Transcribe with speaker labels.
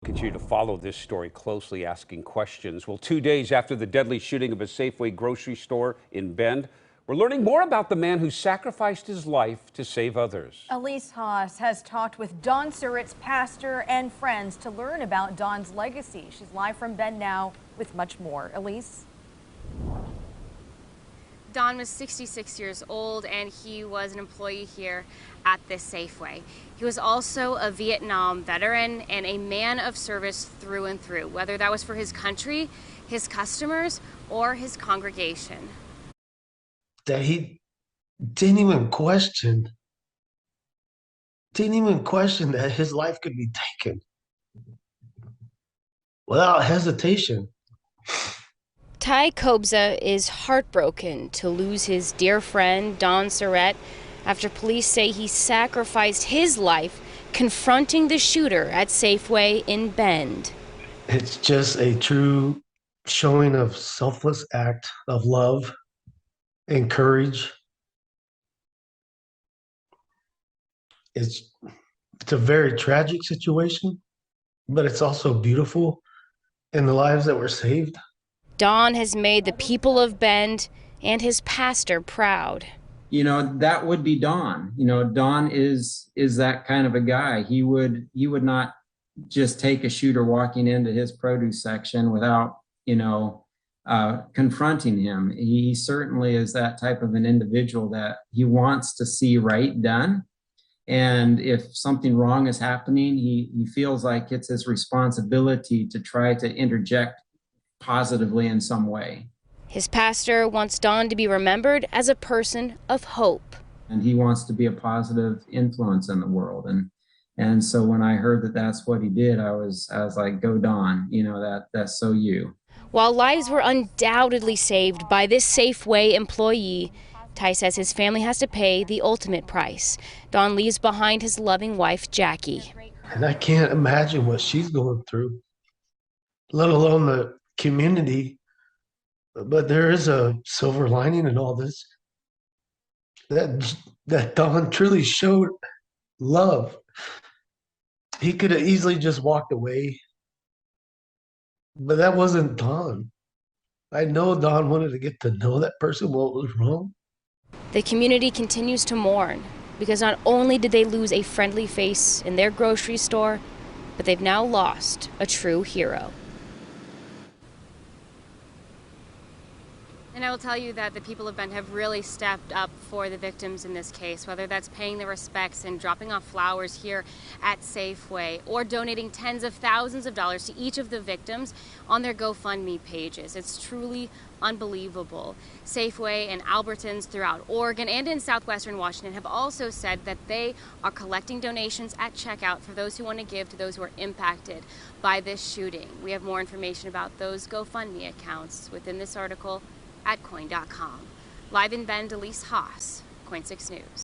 Speaker 1: Continue to follow this story closely, asking questions. Well, 2 days after the deadly shooting of a Safeway grocery store in Bend, we're learning more about the man who sacrificed his life to save others.
Speaker 2: Elise Haas has talked with Dawn Surratt's pastor and friends to learn about Dawn's legacy. She's live from Bend now with much more. Elise?
Speaker 3: Don was 66 years old and he was an employee here at this Safeway. He was also a Vietnam veteran and a man of service through and through, whether that was for his country, his customers, or his congregation.
Speaker 4: That he didn't even question that his life could be taken without hesitation.
Speaker 3: Ty Kobza is heartbroken to lose his dear friend Don Surratt after police say he sacrificed his life confronting the shooter at Safeway in Bend.
Speaker 4: It's just a true showing of selfless act of love and courage. It's a very tragic situation, but it's also beautiful in the lives that were saved.
Speaker 3: Don has made the people of Bend and his pastor proud.
Speaker 5: You know, that would be Don. You know, Don is that kind of a guy. He would not just take a shooter walking into his produce section without, confronting him. He certainly is that type of an individual that he wants to see right done. And if something wrong is happening, he feels like it's his responsibility to try to interject positively in some way.
Speaker 3: His pastor wants Don to be remembered as a person of hope.
Speaker 5: And he wants to be a positive influence in the world. And so when I heard that that's what he did, I was like, go Don, that's so you.
Speaker 3: While lives were undoubtedly saved by this Safeway employee, Ty says his family has to pay the ultimate price. Don leaves behind his loving wife, Jackie.
Speaker 4: And I can't imagine what she's going through, let alone the community. But there is a silver lining in all this. That Don truly showed love. He could have easily just walked away, but that wasn't Don. I know Don wanted to get to know that person, what was wrong.
Speaker 3: The community continues to mourn because not only did they lose a friendly face in their grocery store, but they've now lost a true hero. And I will tell you that the people of Bend have really stepped up for the victims in this case, whether that's paying their respects and dropping off flowers here at Safeway or donating tens of thousands of dollars to each of the victims on their GoFundMe pages. It's truly unbelievable. Safeway and Albertsons throughout Oregon and in southwestern Washington have also said that they are collecting donations at checkout for those who want to give to those who are impacted by this shooting. We have more information about those GoFundMe accounts within this article at KOIN.com. Live in Bend, Elise Haas, KOIN 6 News.